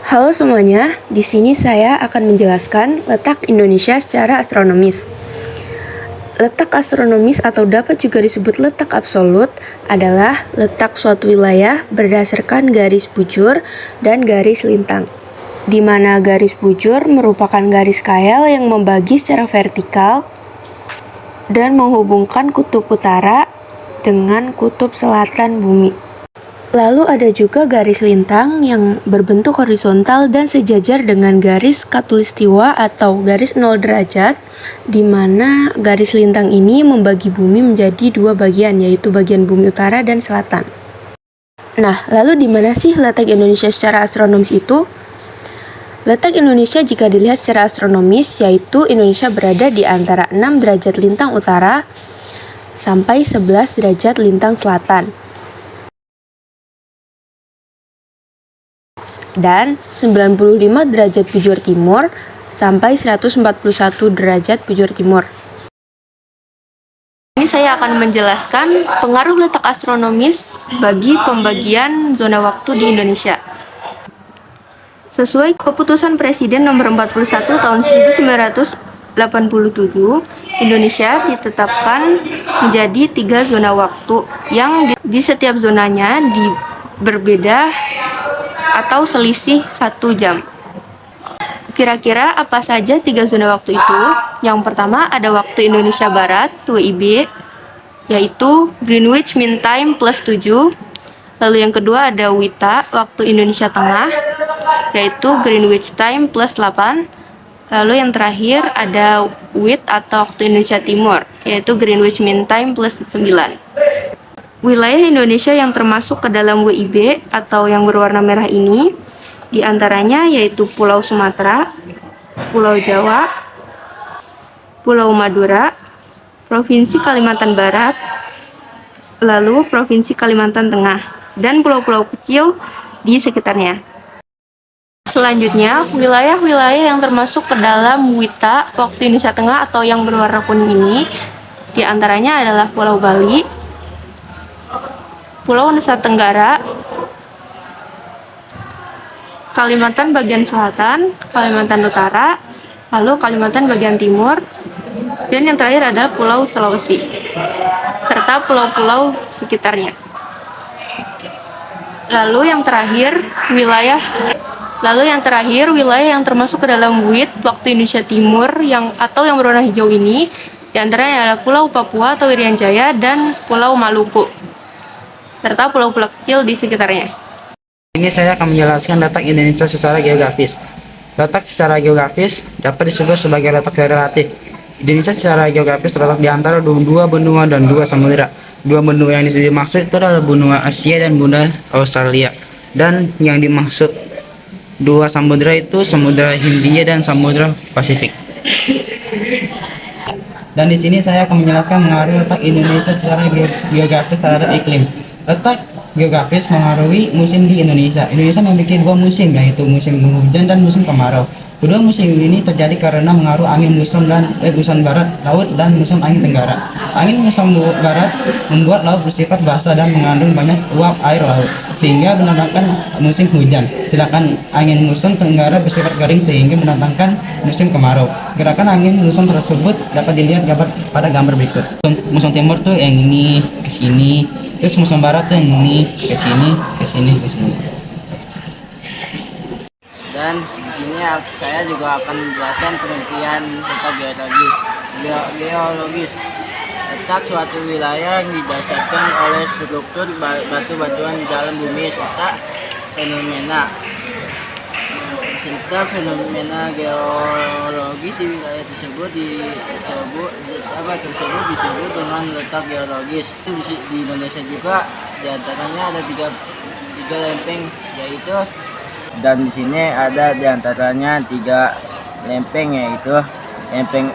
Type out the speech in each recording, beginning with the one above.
Halo semuanya, di sini saya akan menjelaskan letak Indonesia secara astronomis. Letak astronomis atau dapat juga disebut letak absolut adalah letak suatu wilayah berdasarkan garis bujur dan garis lintang, di mana garis bujur merupakan garis kail yang membagi secara vertikal dan menghubungkan kutub utara dengan kutub selatan bumi. Lalu ada juga garis lintang yang berbentuk horizontal dan sejajar dengan garis khatulistiwa atau garis 0 derajat, di mana garis lintang ini membagi bumi menjadi dua bagian, yaitu bagian bumi utara dan selatan. Nah, lalu di mana sih letak Indonesia secara astronomis itu? Letak Indonesia jika dilihat secara astronomis, yaitu Indonesia berada di antara 6 derajat lintang utara sampai 11 derajat lintang selatan, dan 95 derajat bujur timur sampai 141 derajat bujur timur. Ini saya akan menjelaskan pengaruh letak astronomis bagi pembagian zona waktu di Indonesia. Sesuai keputusan Presiden nomor 41 tahun 1987, Indonesia ditetapkan menjadi 3 zona waktu yang di setiap zonanya berbeda atau selisih 1 jam. Kira-kira apa saja 3 zona waktu itu? Yang pertama ada waktu Indonesia Barat, WIB, yaitu Greenwich Mean Time plus 7. Lalu yang kedua ada WITA, waktu Indonesia Tengah, yaitu Greenwich Time plus 8. Lalu yang terakhir ada WIT atau waktu Indonesia Timur, yaitu Greenwich Mean Time plus 9. Wilayah Indonesia yang termasuk ke dalam WIB atau yang berwarna merah ini diantaranya yaitu Pulau Sumatera, Pulau Jawa, Pulau Madura, Provinsi Kalimantan Barat, lalu Provinsi Kalimantan Tengah, dan pulau-pulau kecil di sekitarnya. Selanjutnya, wilayah-wilayah yang termasuk ke dalam WITA waktu Indonesia Tengah atau yang berwarna kuning ini diantaranya adalah Pulau Bali, Pulau Nusa Tenggara, Kalimantan bagian selatan, Kalimantan Utara, lalu Kalimantan bagian timur, dan yang terakhir ada Pulau Sulawesi, serta pulau-pulau sekitarnya. Lalu yang terakhir wilayah yang termasuk ke dalam WIT waktu Indonesia Timur yang berwarna hijau ini diantaranya adalah Pulau Papua atau Irian Jaya dan Pulau Maluku, serta pulau-pulau kecil di sekitarnya. Ini saya akan menjelaskan letak Indonesia secara geografis. Letak secara geografis dapat disebut sebagai letak relatif. Indonesia secara geografis terletak di antara dua benua dan dua samudera. Dua benua yang dimaksud itu adalah benua Asia dan benua Australia. Dan yang dimaksud dua samudera itu Samudra Hindia dan Samudra Pasifik. Dan di sini saya akan menjelaskan mengenai letak Indonesia secara geografis terhadap iklim. Letak geografis mengaruhi musim di Indonesia. Indonesia memiliki 2 musim, yaitu musim hujan dan musim kemarau. Kedua musim ini terjadi karena mengaruh angin muson barat laut dan musim angin tenggara. Angin muson barat membuat laut bersifat basah dan mengandung banyak uap air laut, sehingga mendatangkan musim hujan. Sedangkan angin muson tenggara bersifat garing sehingga mendatangkan musim kemarau. Gerakan angin muson tersebut dapat dilihat pada gambar berikut. Muson timur tuh yang ini ke sini, terus muson barat tuh yang ini ke sini, ke sini, ke sini. Dan di sini saya juga akan menjelaskan penelitian letak geologis. Letak suatu wilayah didasarkan oleh struktur batu-batuan di dalam bumi serta fenomena geologi di wilayah tersebut disebut dengan letak geologis. Di Indonesia juga diantaranya ada tiga lempeng, yaitu, dan di sini ada diantaranya 3 lempeng, yaitu lempeng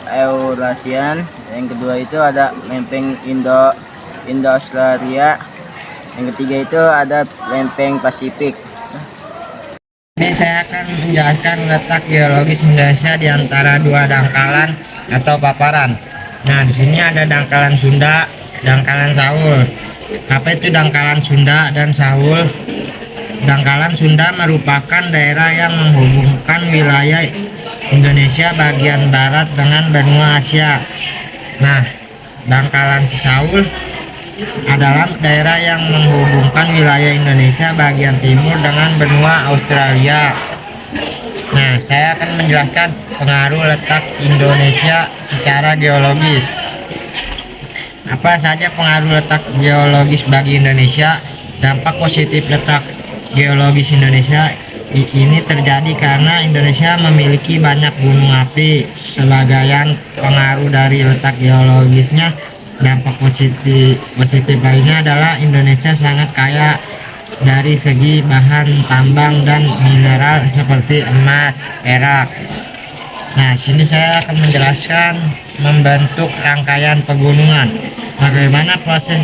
Eurasian, yang kedua itu ada lempeng Indo-Australia, yang ketiga itu ada lempeng Pasifik. Ini saya akan menjelaskan letak geologis Indonesia di antara 2 dangkalan atau paparan. Nah, di sini ada dangkalan Sunda, dangkalan Sahul. Apa itu dangkalan Sunda dan Sahul? Dangkalan Sunda merupakan daerah yang menghubungkan wilayah Indonesia bagian barat dengan benua Asia. Nah, Dangkalan Cisaul adalah daerah yang menghubungkan wilayah Indonesia bagian timur dengan benua Australia. Nah, saya akan menjelaskan pengaruh letak Indonesia secara geologis. Apa saja pengaruh letak geologis bagi Indonesia? Dampak positif letak geologis Indonesia ini terjadi karena Indonesia memiliki banyak gunung api. Sebagian pengaruh dari letak geologisnya, dampak positif lainnya adalah Indonesia sangat kaya dari segi bahan tambang dan mineral seperti emas, perak. Nah, sini saya akan menjelaskan membentuk rangkaian pegunungan. Bagaimana proses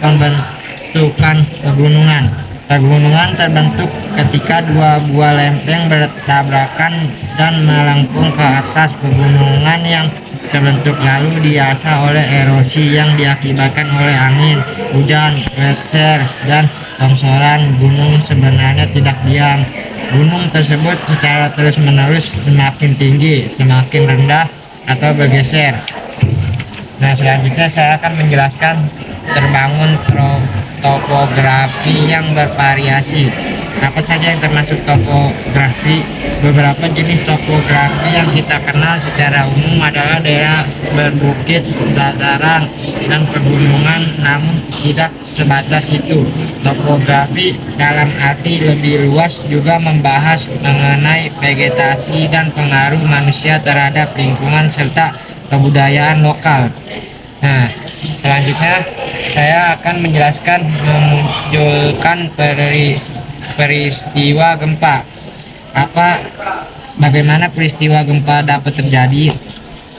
pembentukan pegunungan? Pegunungan terbentuk ketika dua buah lempeng bertabrakan dan melengkung ke atas. Pegunungan yang terbentuk lalu diasa oleh erosi yang diakibatkan oleh angin, hujan, gletser, dan longsoran. Gunung sebenarnya tidak diam. Gunung tersebut secara terus-menerus semakin tinggi, semakin rendah, atau bergeser. Nah, selanjutnya saya akan menjelaskan terbangun topografi yang bervariasi. Apa saja yang termasuk topografi? Beberapa jenis topografi yang kita kenal secara umum adalah daerah berbukit, dataran, dan pegunungan, namun tidak sebatas itu. Topografi dalam arti lebih luas juga membahas mengenai vegetasi dan pengaruh manusia terhadap lingkungan serta kebudayaan lokal. Nah, selanjutnya saya akan menjelaskan memunculkan peristiwa gempa. Bagaimana peristiwa gempa dapat terjadi?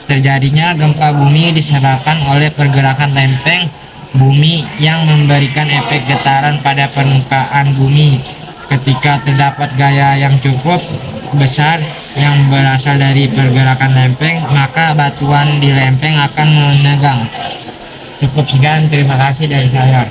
Terjadinya gempa bumi disebabkan oleh pergerakan lempeng bumi yang memberikan efek getaran pada permukaan bumi. Ketika terdapat gaya yang cukup besar yang berasal dari pergerakan lempeng, maka batuan di lempeng akan menegang. Cukup sekian, terima kasih dari saya.